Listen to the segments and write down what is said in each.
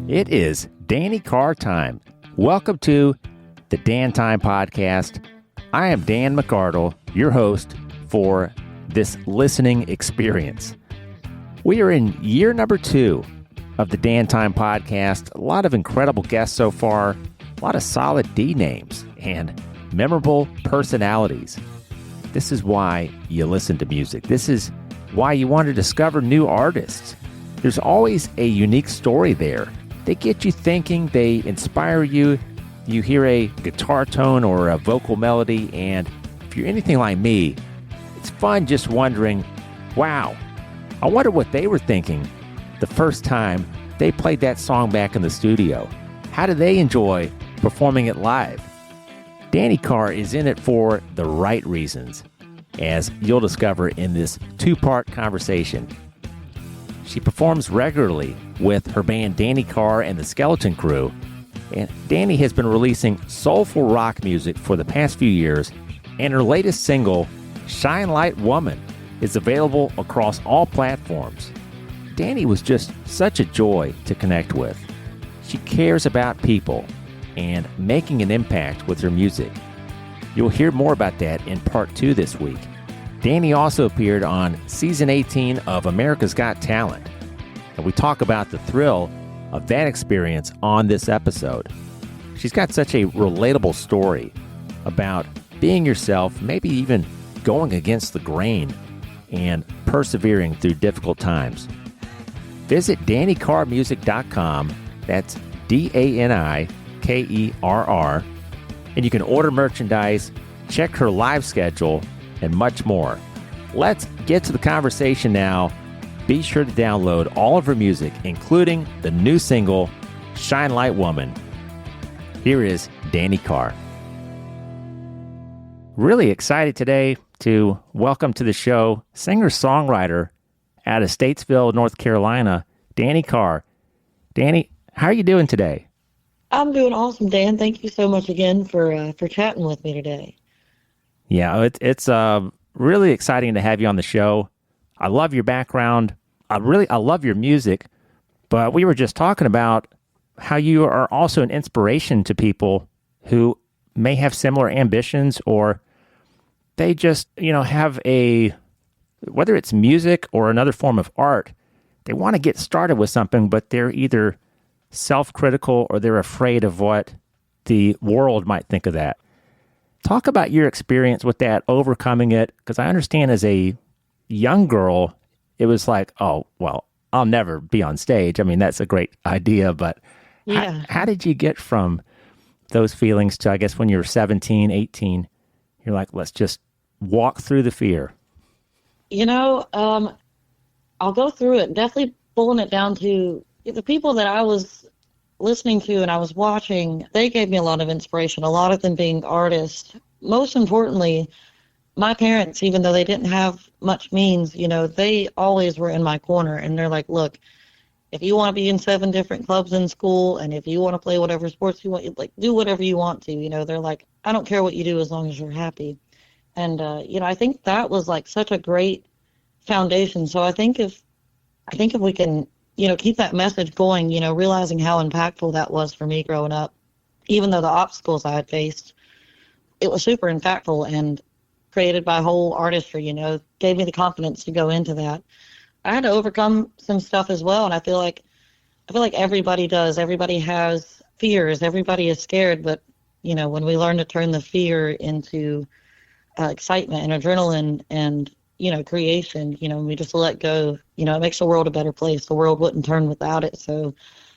It is Dani Kerr time. Welcome to the Dan Time Podcast. I am Dan McArdle, your host for this listening experience. We are in year number 2 of the Dan Time Podcast. A lot of incredible guests so far, a lot of solid D names, and memorable personalities. This is why you listen to music. This is why you want to discover new artists. There's always a unique story there. They get you thinking, they inspire you. You hear a guitar tone or a vocal melody, and if you're anything like me, it's fun just wondering, wow, I wonder what they were thinking the first time they played that song back in the studio. How do they enjoy performing it live? Dani Kerr is in it for the right reasons, as you'll discover in this 2-part conversation. She performs regularly with her band Dani Kerr and the Skeleton Crew, and Dani has been releasing soulful rock music for the past few years, and her latest single, Shine Light Woman, is available across all platforms. Dani was just such a joy to connect with. She cares about people and making an impact with her music. You'll hear more about that in part 2 this week. Dani also appeared on season 18 of America's Got Talent, and we talk about the thrill of that experience on this episode. She's got such a relatable story about being yourself, maybe even going against the grain and persevering through difficult times. Visit DaniKerrmusic.com, that's DaniKerr, and you can order merchandise, check her live schedule, and much more. Let's get to the conversation now. Be sure to download all of her music, including the new single, Shine Light Woman. Here is Dani Kerr. Really excited today to welcome to the show singer-songwriter out of Statesville, North Carolina, Dani Kerr. Dani, how are you doing today? I'm doing awesome, Dan. Thank you so much again for chatting with me today. Yeah, it's really exciting to have you on the show. I love your background. I love your music, but we were just talking about how you are also an inspiration to people who may have similar ambitions, or they just, have whether it's music or another form of art, they want to get started with something, but they're either self-critical or they're afraid of what the world might think of that. Talk about your experience with that, overcoming it, because I understand as a young girl, it was like, oh, well, I'll never be on stage. I mean, that's a great idea, but yeah. How did you get from those feelings to, I guess, when you were 17, 18, you're like, let's just walk through the fear? I'll go through it, definitely pulling it down to the people that I was listening to and I was watching. They gave me a lot of inspiration, a lot of them being artists. Most importantly, my parents, even though they didn't have much means, they always were in my corner, and they're like, look, if you want to be in 7 different clubs in school, and if you want to play whatever sports you want, like, do whatever you want to, they're like, I don't care what you do as long as you're happy. And, I think that was like such a great foundation. So I think if we can, keep that message going, realizing how impactful that was for me growing up, even though the obstacles I had faced, it was super impactful and created by whole artistry, gave me the confidence to go into that. I had to overcome some stuff as well, and I feel like everybody does. Everybody has fears. Everybody is scared, but when we learn to turn the fear into excitement and adrenaline and creation, we just let go, it makes the world a better place. The world wouldn't turn without it. So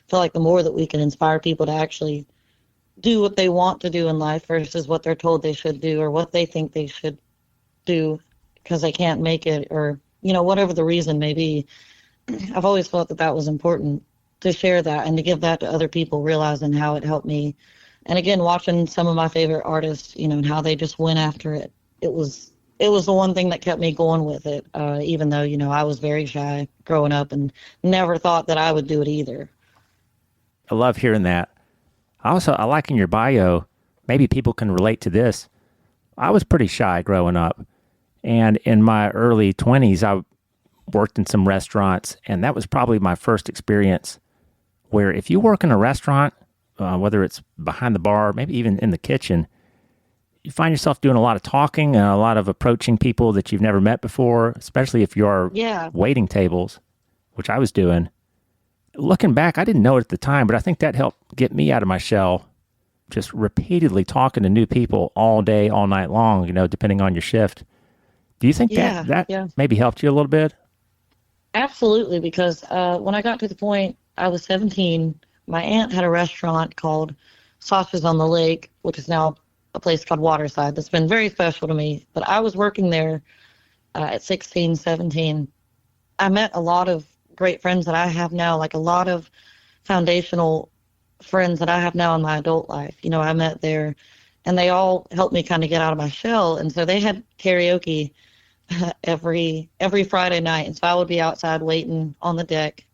I feel like the more that we can inspire people to actually do what they want to do in life versus what they're told they should do or what they think they should do because they can't make it, or whatever the reason may be. I've always felt that was important to share that and to give that to other people, realizing how it helped me. And again, watching some of my favorite artists, and how they just went after it. It was the one thing that kept me going with it, even though, I was very shy growing up and never thought that I would do it either. I love hearing that. I like in your bio, maybe people can relate to this. I was pretty shy growing up. And in my early 20s, I worked in some restaurants, and that was probably my first experience where if you work in a restaurant, whether it's behind the bar, maybe even in the kitchen, you find yourself doing a lot of talking and a lot of approaching people that you've never met before, especially if you're waiting tables, which I was doing. Looking back, I didn't know it at the time, but I think that helped get me out of my shell, just repeatedly talking to new people all day, all night long, depending on your shift. Do you think that maybe helped you a little bit? Absolutely, because when I got to the point, I was 17, my aunt had a restaurant called Sausages on the Lake, which is now a place called Waterside. That's been very special to me. But I was working there at 16, 17. I met a lot of great friends that I have now, like a lot of foundational friends that I have now in my adult life. I met there, and they all helped me kind of get out of my shell. And so they had karaoke every Friday night. And so I would be outside waiting on the deck.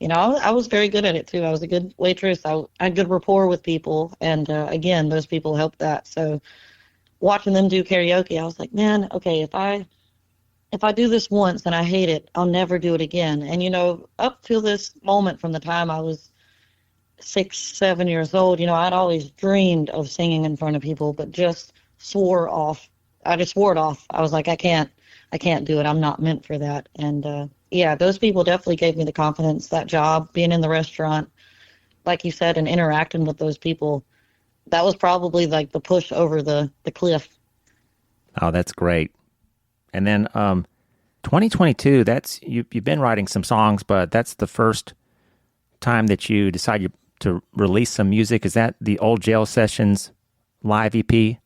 I was very good at it too. I was a good waitress. I had good rapport with people. And again, those people helped that. So watching them do karaoke, I was like, man, okay, if I do this once and I hate it, I'll never do it again. And, up to this moment from the time I was 6, 7 years old, I'd always dreamed of singing in front of people, but just swore it off. I was like, I can't do it. I'm not meant for that. And, those people definitely gave me the confidence. That job, being in the restaurant, like you said, and interacting with those people, that was probably like the push over the cliff. Oh, that's great. And then 2022, you've been writing some songs, but that's the first time that you decided to release some music. Is that the Old Jail Sessions live EP?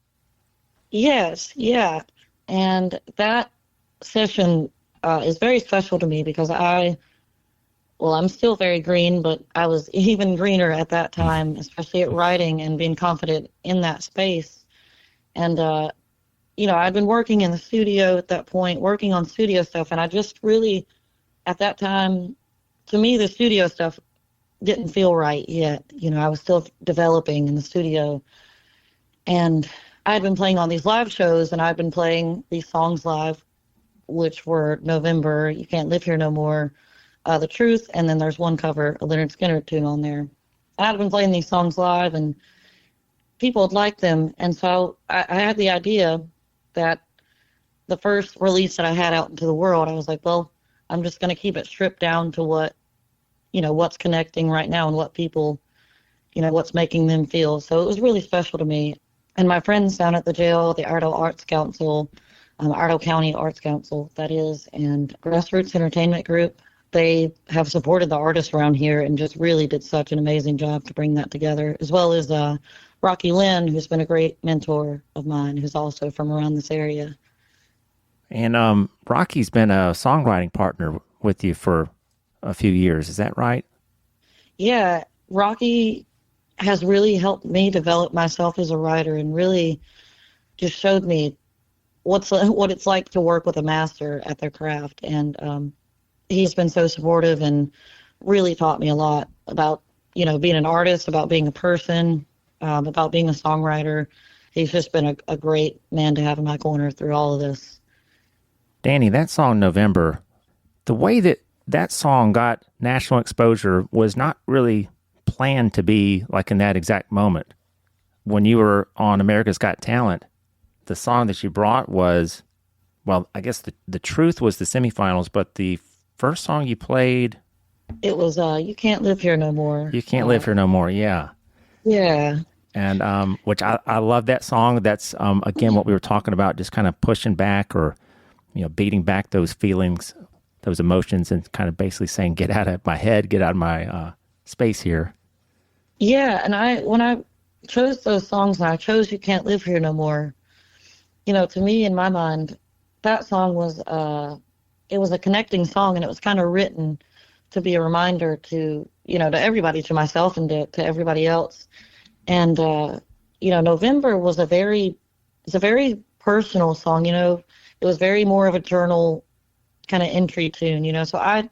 Yes, yeah. And that session is very special to me because I'm still very green, but I was even greener at that time, especially at writing and being confident in that space. And, I'd been working in the studio at that point, working on studio stuff, and I just really, at that time, to me, the studio stuff didn't feel right yet. I was still developing in the studio. And I had been playing on these live shows, and I'd been playing these songs live, which were November, You Can't Live Here No More, The Truth, and then there's one cover, a Leonard Skinner tune on there. And I'd been playing these songs live, and people had liked them. And so I had the idea that the first release that I had out into the world, I was like, well, I'm just going to keep it stripped down to what's connecting right now and what people, what's making them feel. So it was really special to me. And my friends down at the jail, the Iredell Arts Council, Iredell County Arts Council, that is, and Grassroots Entertainment Group, they have supported the artists around here and just really did such an amazing job to bring that together, as well as Rocky Lynn, who's been a great mentor of mine, who's also from around this area. And Rocky's been a songwriting partner with you for a few years. Is that right? Yeah, Rocky has really helped me develop myself as a writer and really just showed me what it's like to work with a master at their craft. And he's been so supportive and really taught me a lot about, being an artist, about being a person, about being a songwriter. He's just been a great man to have in my corner through all of this. Dani, that song November, the way that song got national exposure was not really planned to be like in that exact moment. When you were on America's Got Talent, the song that you brought was, well, I guess the Truth was the semifinals, but the first song you played... It was You Can't Live Here No More. You Can't Live Here No More, yeah. Yeah. And which I love that song. That's, again, what we were talking about, just kind of pushing back or, beating back those feelings, those emotions, and kind of basically saying, get out of my head, get out of my space here. Yeah, and when I chose those songs, and I chose You Can't Live Here No More, to me, in my mind, that song was, it was a connecting song, and it was kind of written to be a reminder to, to everybody, to myself and to everybody else. And, November was a very personal song, it was very more of a journal kind of entry tune, so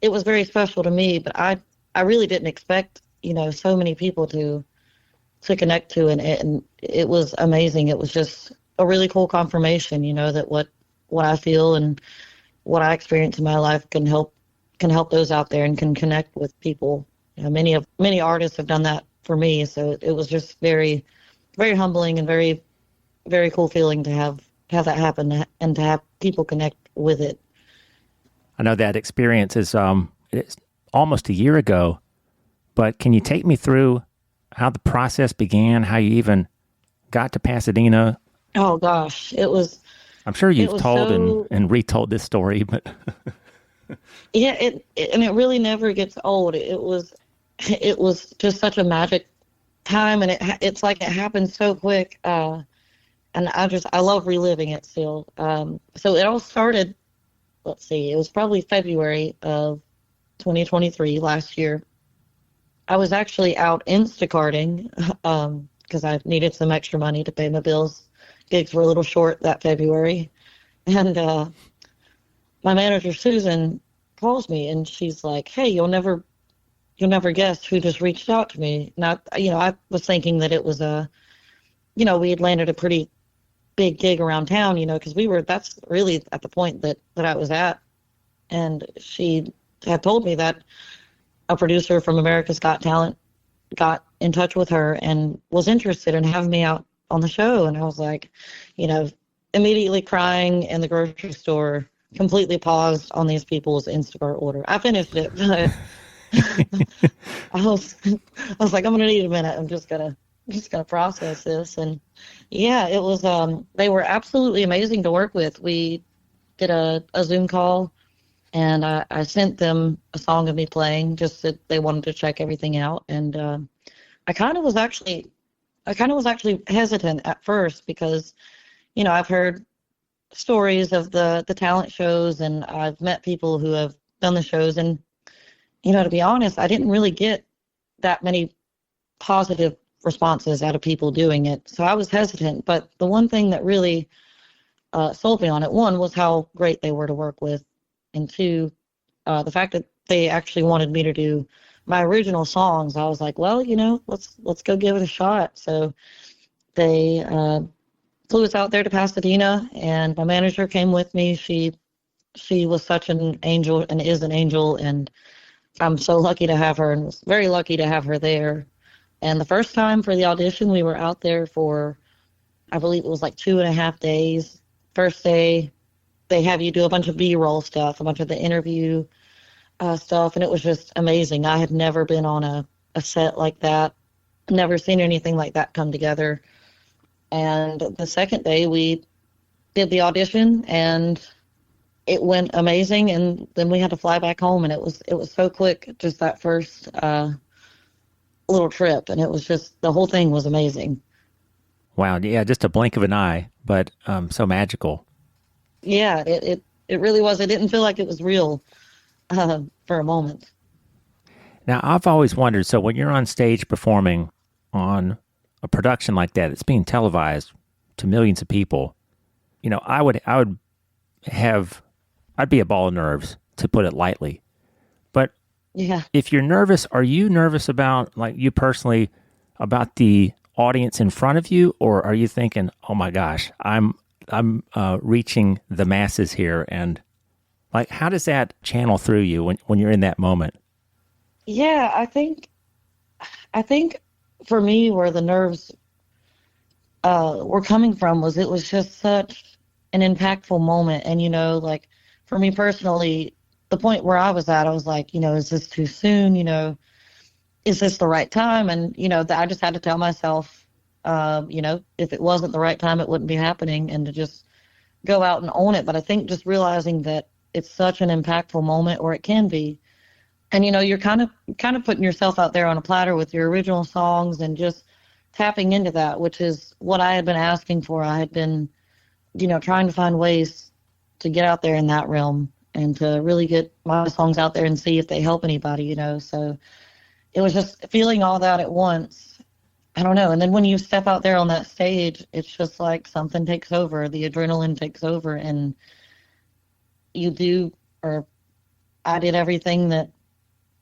it was very special to me, but I really didn't expect, so many people to connect to, and it was amazing. It was just a really cool confirmation, that what I feel and what I experience in my life can help those out there and can connect with people Many artists have done that for me. So it was just very, very humbling and very, very cool feeling to have that happen and to have people connect with it. I know that experience is it's almost a year ago, but can you take me through how the process began, how you even got to Pasadena? Oh gosh, it was. I'm sure you've told so, and retold this story, but yeah, and it really never gets old. It was just such a magic time, and it's like it happened so quick. And I love reliving it still. So it all started. Let's see, it was probably February of 2023 last year. I was actually out Instacarting because I needed some extra money to pay my bills. Gigs were a little short that February. And my manager, Susan, calls me and she's like, hey, you'll never guess who just reached out to me. Now, I was thinking that it was we had landed a pretty big gig around town, because that's really at the point that I was at. And she had told me that a producer from America's Got Talent got in touch with her and was interested in having me out on the show. And I was like, immediately crying in the grocery store, completely paused on these people's Instacart order. I finished it, but I was like, I'm gonna need a minute. I'm just gonna process this. And yeah, it was they were absolutely amazing to work with. We did a Zoom call, and I sent them a song of me playing, just that they wanted to check everything out. And I kind of was actually hesitant at first because I've heard stories of the talent shows, and I've met people who have done the shows, and to be honest, I didn't really get that many positive responses out of people doing it. So I was hesitant, but the one thing that really sold me on it, one, was how great they were to work with, and two, the fact that they actually wanted me to do my original songs. I was like, well, let's go give it a shot. So they flew us out there to Pasadena, and my manager came with me. She was such an angel and is an angel, and I'm so lucky to have her, and was very lucky to have her there. And the first time for the audition, we were out there for, I believe it was like 2.5 days. First day, they have you do a bunch of B-roll stuff, a bunch of the interview stuff, and it was just amazing. I had never been on a set like that, never seen anything like that come together. And the second day, we did the audition, and it went amazing. And then we had to fly back home, and it was so quick, just that first little trip, and it was just, the whole thing was amazing. Wow, yeah, just a blink of an eye, but so magical. Yeah, it really was. It didn't feel like it was real for a moment. Now, I've always wondered, so when you're on stage performing on a production like that, it's being televised to millions of people, I'd be a ball of nerves, to put it lightly. But yeah, if you're nervous, are you nervous about, like, you personally, about the audience in front of you, or are you thinking, oh my gosh, I'm reaching the masses here? And like, how does that channel through you when you're in that moment? Yeah, I think for me, where the nerves were coming from was, it was just such an impactful moment. And, like, for me personally, the point where I was at, I was like, is this too soon? Is this the right time? And, I just had to tell myself, if it wasn't the right time, it wouldn't be happening, and to just go out and own it. But I think just realizing that it's such an impactful moment, or it can be. And, you're kind of putting yourself out there on a platter with your original songs, and just tapping into that, which is what I had been asking for. I had been, trying to find ways to get out there in that realm, and to really get my songs out there and see if they help anybody, So it was just feeling all that at once. I don't know. And then when you step out there on that stage, it's just like something takes over. The adrenaline takes over, and I did everything that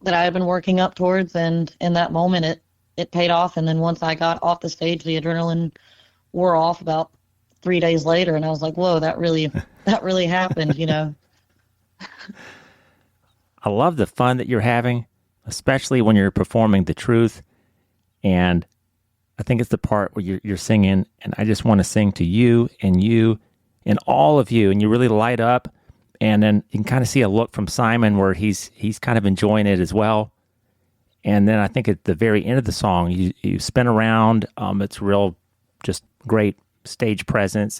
I had been working up towards, and in that moment it paid off. And then once I got off the stage, the adrenaline wore off about 3 days later, and I was like, whoa, that really happened, I love the fun that you're having. especially when you're performing the truth. And I think it's the part where you're singing, and I just want to sing to you and all of you, and you really light up. And then you can kind of see a look from Simon where he's kind of enjoying it as well. And then I think at the very end of the song, you spin around. It's real, just great stage presence,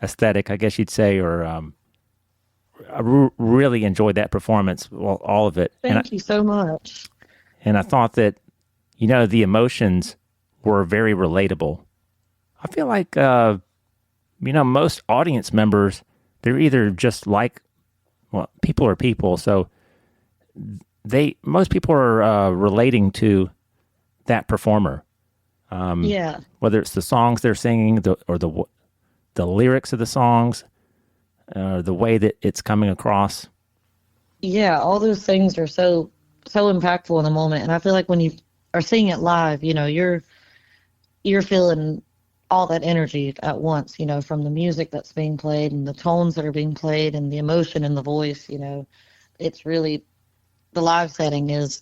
aesthetic, I guess you'd say, or I really enjoyed that performance, well, all of it. Thank you so much. And I thought that, the emotions were very relatable. I feel like, most audience members, they're either just like, well, people are people. So most people are relating to that performer. Yeah. Whether it's the songs they're singing or the lyrics of the songs, the way that it's coming across. Yeah, all those things are so impactful in the moment. And I feel like when you are seeing it live, you're feeling all that energy at once, from the music that's being played and the tones that are being played and the emotion in the voice. It's really, the live setting is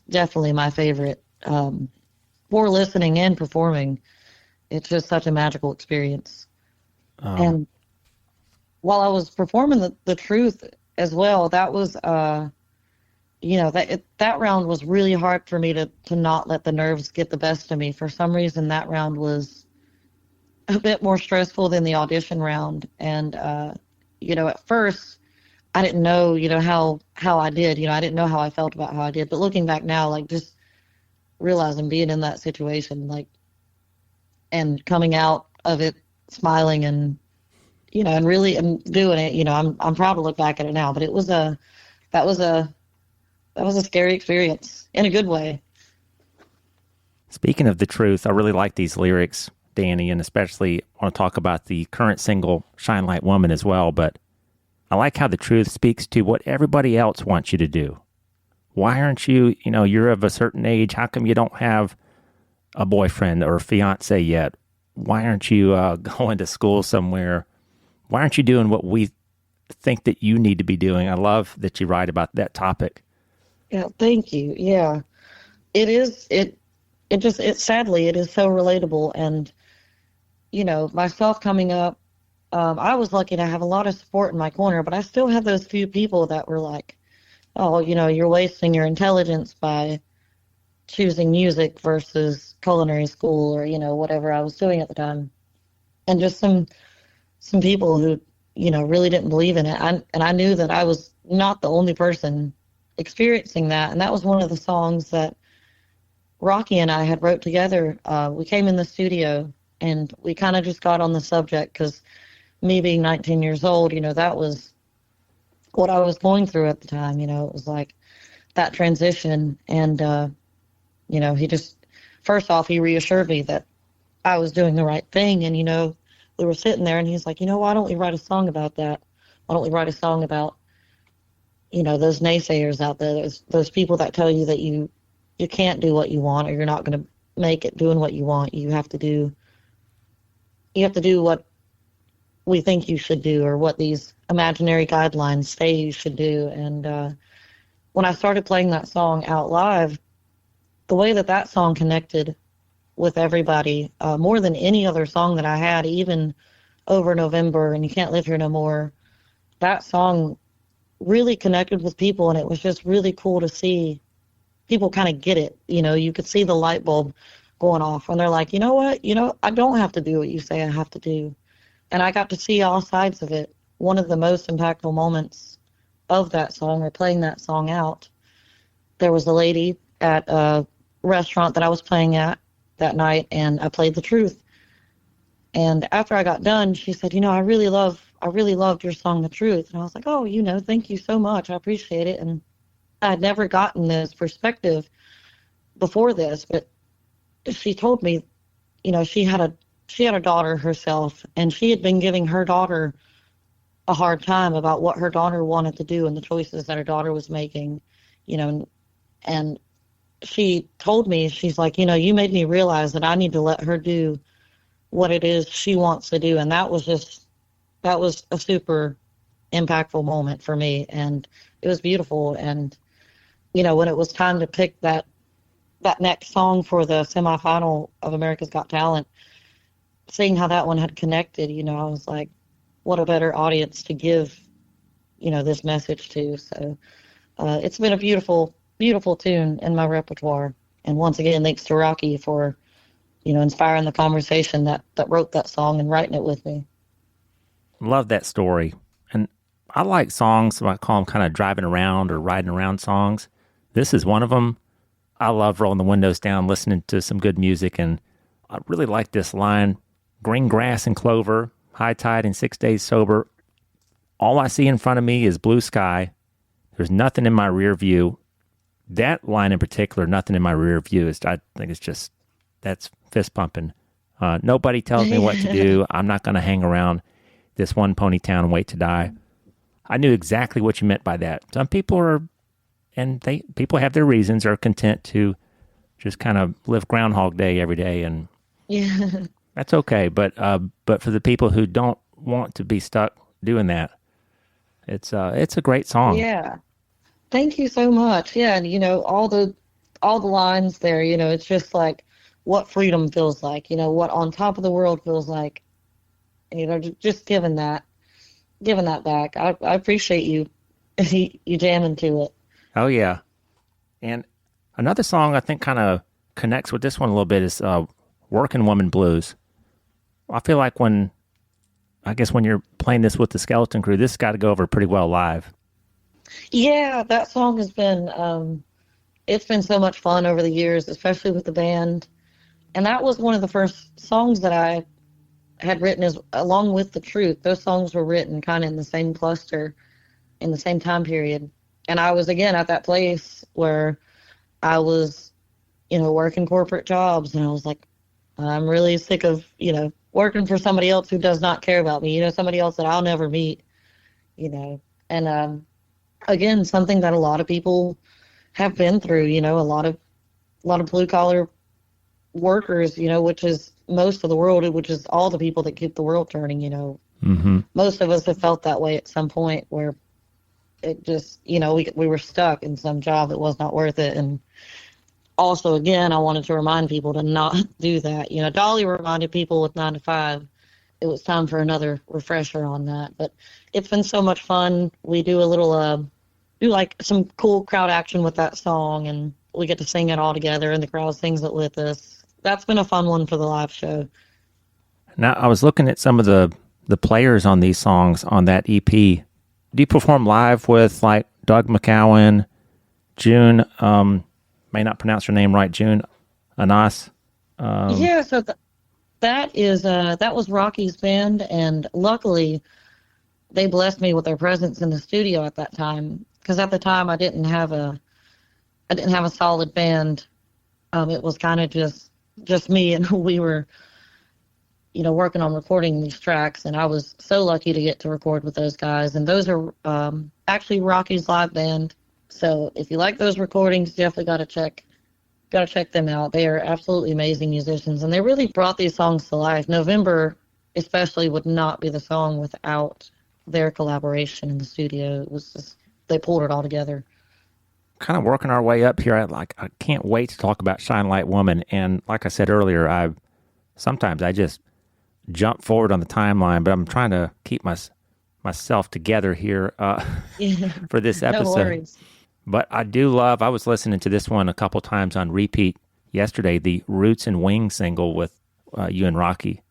definitely my favorite for listening and performing. It's just such a magical experience. And while I was performing the truth as well, that was that round was really hard for me to not let the nerves get the best of me. For some reason, that round was a bit more stressful than the audition round. And, at first I didn't know, how I did, I didn't know how I felt about how I did. But looking back now, like just realizing being in that situation, like, and coming out of it smiling and, and really doing it, I'm proud to look back at it now, but that was a scary experience in a good way. Speaking of the truth, I really like these lyrics, Dani, and especially want to talk about the current single, Shine Like Woman, as well. But I like how the truth speaks to what everybody else wants you to do. Why aren't you, you're of a certain age. How come you don't have a boyfriend or a fiance yet? Why aren't you going to school somewhere? Why aren't you doing what we think that you need to be doing? I love that you write about that topic. Yeah, thank you. Yeah, it is. Sadly, it is so relatable. And, myself coming up, I was lucky to have a lot of support in my corner, but I still have those few people that were like, oh, you're wasting your intelligence by choosing music versus culinary school or, whatever I was doing at the time. And just some people who, really didn't believe in it. And I knew that I was not the only person experiencing that. And that was one of the songs that Rocky and I had wrote together. We came in the studio and we kind of just got on the subject because me being 19 years old, that was what I was going through at the time. It was like that transition. And, he just, first off, he reassured me that I was doing the right thing. And, we were sitting there and he's like, why don't we write a song about that? Why don't we write a song about, those naysayers out there, those people that tell you that you can't do what you want or you're not going to make it doing what you want. You have to do what we think you should do or what these imaginary guidelines say you should do. And when I started playing that song out live, the way that song connected with everybody, more than any other song that I had, even over November and You Can't Live Here No More, that song really connected with people. And it was just really cool to see people kind of get it. You could see the light bulb going off when they're like, you know what, I don't have to do what you say I have to do. And I got to see all sides of it. One of the most impactful moments of that song or playing that song out, there was a lady at a restaurant that I was playing at that night, and I played The Truth. And after I got done, she said, I really loved your song, The Truth. And I was like, oh, thank you so much. I appreciate it. And I'd never gotten this perspective before this, but she told me, she had a daughter herself, and she had been giving her daughter a hard time about what her daughter wanted to do and the choices that her daughter was making, and she told me, she's like, you made me realize that I need to let her do what it is she wants to do. And that was a super impactful moment for me. And it was beautiful. And when it was time to pick that next song for the semifinal of America's Got Talent, seeing how that one had connected, I was like, what a better audience to give, this message to. So it's been a beautiful, beautiful tune in my repertoire. And once again, thanks to Rocky for, inspiring the conversation that wrote that song and writing it with me. Love that story. And I like songs, I call them kind of driving around or riding around songs. This is one of them. I love rolling the windows down, listening to some good music. And I really like this line, green grass and clover, high tide and 6 days sober. All I see in front of me is blue sky. There's nothing in my rear view. That line in particular, nothing in my rear view, I think it's just, that's fist pumping. Nobody tells me what to do. I'm not going to hang around this one pony town and wait to die. I knew exactly what you meant by that. Some people people have their reasons, are content to just kind of live Groundhog Day every day, and Yeah. that's okay. But for the people who don't want to be stuck doing that, it's a great song. Yeah. Thank you so much. Yeah, and all the lines there, it's just like what freedom feels like, what on top of the world feels like. And, just giving that back. I appreciate you you jamming to it. Oh yeah. And another song I think kind of connects with this one a little bit is Working Woman Blues. I feel like when you're playing this with the Skeleton Crew, this has got to go over pretty well live. Yeah, that song has been it's been so much fun over the years, especially with the band. And that was one of the first songs that I had written along with The Truth. Those songs were written kind of in the same cluster, in the same time period. And I was, again, at that place where I was, working corporate jobs. And I was like, I'm really sick of, working for somebody else who does not care about me, somebody else that I'll never meet, And again, something that a lot of people have been through, a lot of blue collar workers, which is most of the world, which is all the people that keep the world turning, Mm-hmm. Most of us have felt that way at some point where it just, we were stuck in some job that was not worth it. And also, again, I wanted to remind people to not do that. Dolly reminded people with 9 to 5, it was time for another refresher on that. But it's been so much fun. We do a little, do like some cool crowd action with that song, and we get to sing it all together, and the crowd sings it with us. That's been a fun one for the live show. Now, I was looking at some of the players on these songs on that EP. Do you perform live with like Doug McCowan, June, may not pronounce her name right, June Anas? Yeah, so that was Rocky's band, and luckily they blessed me with their presence in the studio at that time, because at the time I didn't have a solid band. It was kind of just me, and we were working on recording these tracks, and I was so lucky to get to record with those guys. And those are actually Rocky's live band. So if you like those recordings, definitely got to check them out. They are absolutely amazing musicians, and they really brought these songs to life. November especially would not be the song without their collaboration in the studio. It was just, they pulled it all together. Kind of working our way up here. I can't wait to talk about Shine Light Woman. And like I said earlier, sometimes I just jump forward on the timeline, but I'm trying to keep myself together here for this episode. No worries. But I was listening to this one a couple times on repeat yesterday, the Roots and Wings single with you and Rocky.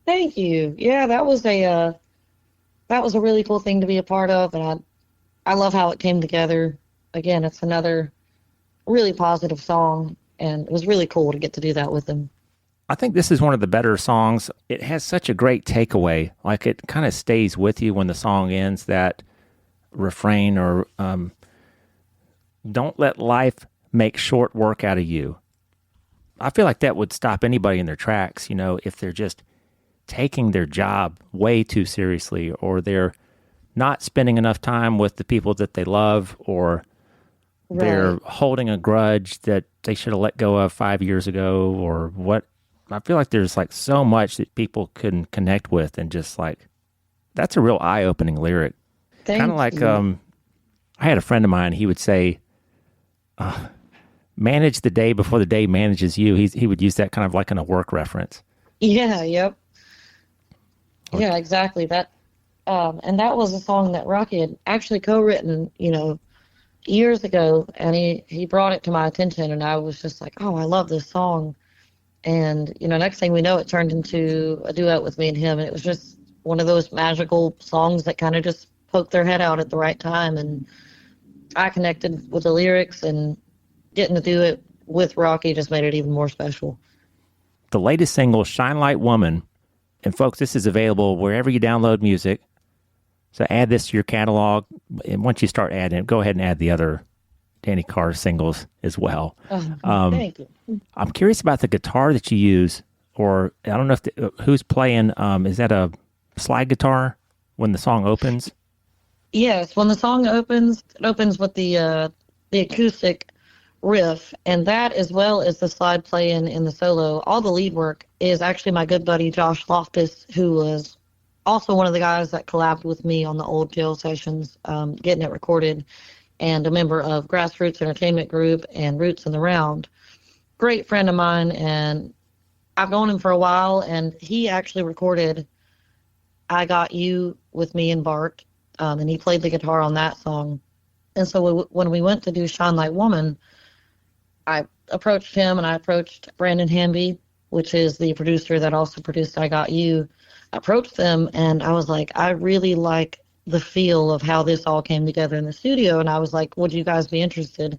Thank you. Yeah, that was a really cool thing to be a part of, and I love how it came together. Again, it's another really positive song, and it was really cool to get to do that with them. I think this is one of the better songs. It has such a great takeaway. Like, it kind of stays with you when the song ends, that refrain, or don't let life make short work out of you. I feel like that would stop anybody in their tracks, if they're just taking their job way too seriously, or they're not spending enough time with the people that they love, or they're holding a grudge that they should have let go of 5 years ago, or what. I feel like there's like so much that people can connect with, and just like, that's a real eye-opening lyric. Kind of like, I had a friend of mine, he would say, manage the day before the day manages you. He would use that kind of like in a work reference. Yeah, yep. Yeah, exactly. That and that was a song that Rocky had actually co-written, years ago, and he brought it to my attention, and I was just like, oh, I love this song. And next thing we know, it turned into a duet with me and him, and it was just one of those magical songs that kind of just poked their head out at the right time, and I connected with the lyrics, and getting to do it with Rocky just made it even more special. The latest single, Shine Light Woman, and folks, this is available wherever you download music. So add this to your catalog. And once you start adding it, go ahead and add the other Dani Kerr singles as well. Thank you. I'm curious about the guitar that you use, or I don't know if who's playing. Is that a slide guitar when the song opens? Yes, when the song opens, it opens with the acoustic riff, and that, as well as the slide playing in the solo, all the lead work is actually my good buddy Josh Loftus, who was also one of the guys that collabed with me on the old jail sessions, getting it recorded, and a member of Grassroots Entertainment Group and Roots in the Round. Great friend of mine, and I've known him for a while, and he actually recorded I Got You with me and Bart, and he played the guitar on that song. And so when we went to do Shine Light Woman, I approached him, and I approached Brandon Hamby, which is the producer that also produced I Got You. I approached them, and I was like, I really like the feel of how this all came together in the studio. And I was like, would you guys be interested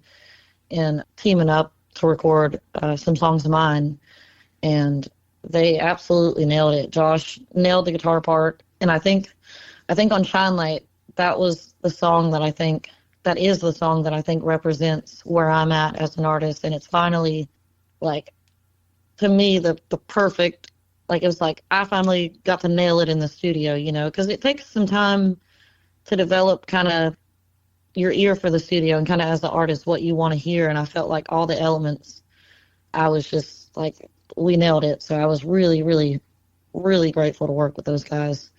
in teaming up to record some songs of mine? And they absolutely nailed it. Josh nailed the guitar part. And I think on Shine Light, that was the song that is the song that I think represents where I'm at as an artist. And it's finally, like, to me, the perfect, like, it was like I finally got to nail it in the studio, because it takes some time to develop kind of your ear for the studio and kind of as the artist what you want to hear. And I felt like all the elements, I was just like, we nailed it. So I was really, really, really grateful to work with those guys.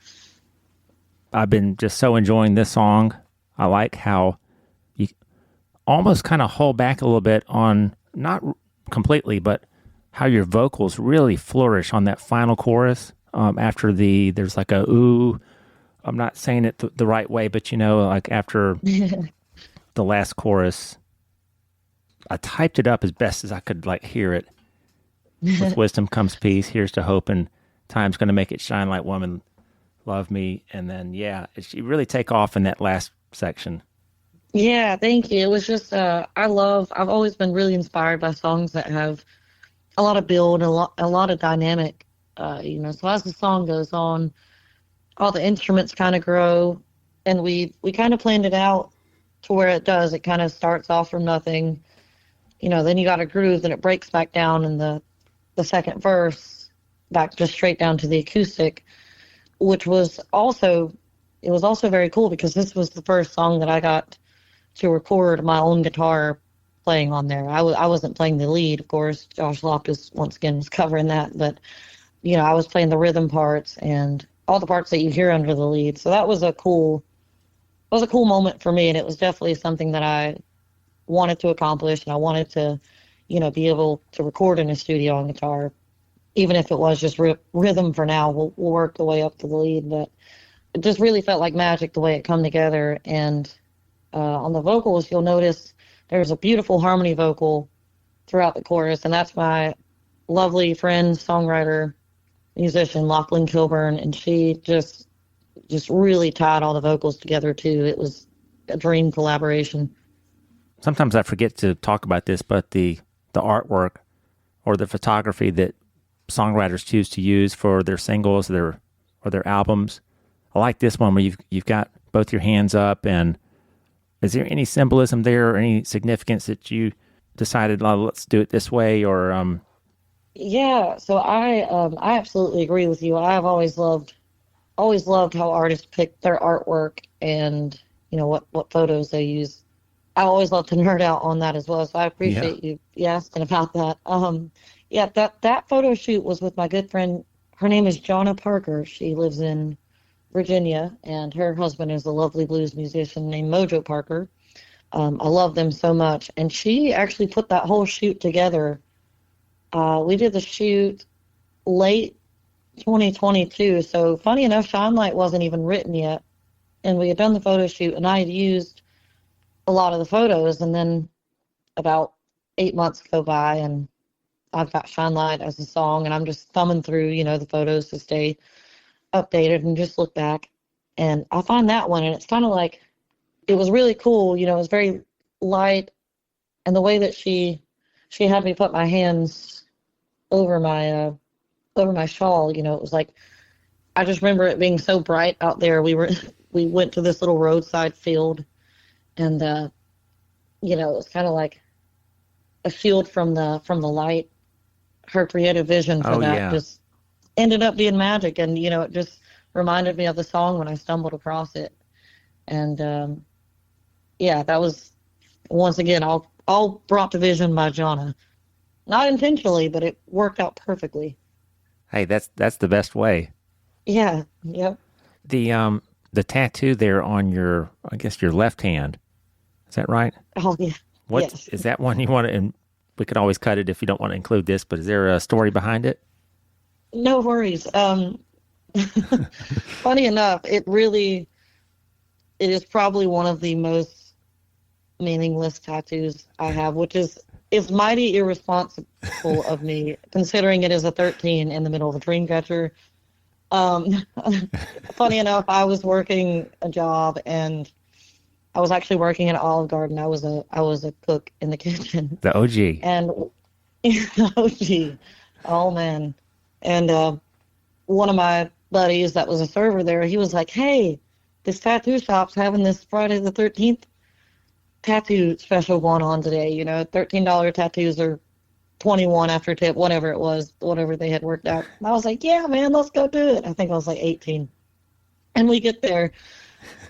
I've been just so enjoying this song. I like how you almost kind of hold back a little bit on, not completely, but how your vocals really flourish on that final chorus. After there's like a ooh, I'm not saying it the right way, but like after the last chorus, I typed it up as best as I could, like, hear it. With wisdom comes peace. Here's to hope, and time's going to make it shine like woman. Love me. And then, you really take off in that last section. Yeah, thank you. It was just, I've always been really inspired by songs that have a lot of build, a lot of dynamic, so as the song goes on, all the instruments kind of grow, and we kind of planned it out to where it does. It kind of starts off from nothing, then you got a groove, then it breaks back down in the second verse, back just straight down to the acoustic, which was also very cool because this was the first song that I got to record my own guitar playing on there. I wasn't playing the lead, of course. Josh Loftus, once again, was covering that, but I was playing the rhythm parts and all the parts that you hear under the lead. So that was a cool moment for me, and it was definitely something that I wanted to accomplish, and I wanted to, be able to record in a studio on guitar, even if it was just rhythm for now. We'll work the way up to the lead, but it just really felt like magic the way it come together. And on the vocals, you'll notice there's a beautiful harmony vocal throughout the chorus, and that's my lovely friend, songwriter, musician, Lachlan Kilburn, and she just really tied all the vocals together too. It was a dream collaboration. Sometimes I forget to talk about this, but the artwork or the photography that songwriters choose to use for their singles, or their albums, I like this one where you've got both your hands up. And is there any symbolism there or any significance that you decided, let's do it this way? Or Yeah, so I absolutely agree with you. I've always loved how artists pick their artwork and what photos they use. I always love to nerd out on that as well, so I appreciate you asking about that. That photo shoot was with my good friend. Her name is Jonna Parker. She lives in Virginia, and her husband is a lovely blues musician named Mojo Parker. I love them so much. And she actually put that whole shoot together. We did the shoot late 2022. So funny enough, Shine Light wasn't even written yet. And we had done the photo shoot, and I had used a lot of the photos. And then about 8 months go by, and I've got Shine Light as a song, and I'm just thumbing through, the photos to stay updated and just look back. And I find that one, and it's kind of like, it was really cool. It was very light, and the way that she had me put my hands over my shawl, it was like, I just remember it being so bright out there. We went to this little roadside field, and it was kind of like a shield from the light. Her creative vision for that just ended up being magic, and it just reminded me of the song when I stumbled across it. And that was, once again, all brought to vision by Jonna. Not intentionally, but it worked out perfectly. Hey, that's the best way. Yeah. Yep. The tattoo there on your left hand, is that right? Oh yeah. Yes. Is that one you want to? And we could always cut it if you don't want to include this. But is there a story behind it? No worries. Funny enough, it is probably one of the most meaningless tattoos I have, which is mighty irresponsible of me, considering it is a 13 in the middle of a dream catcher. Funny enough, I was working a job, and I was actually working at Olive Garden. I was a cook in the kitchen. The OG. And the OG. Oh man. And one of my buddies that was a server there, he was like, "Hey, this tattoo shop's having this Friday the 13th tattoo special going on today. $13 tattoos are 21 after tip, whatever it was, whatever they had worked out." And I was like, "Yeah, man, let's go do it." I think I was like 18. And we get there,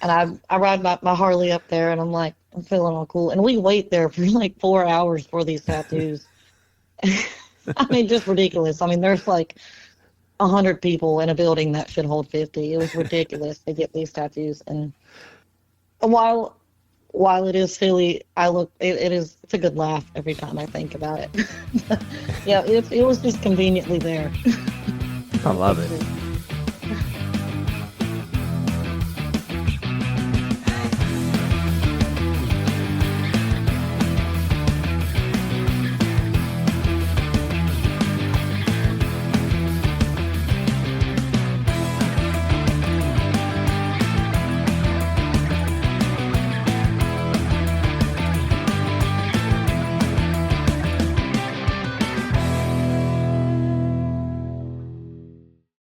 and I ride my Harley up there, and I'm like, I'm feeling all cool. And we wait there for like 4 hours for these tattoos. I mean, just ridiculous. I mean, there's like 100 people in a building that should hold 50. It was ridiculous to get these tattoos. And while it is silly, it's a good laugh every time I think about it. Yeah, it was just conveniently there. I love it.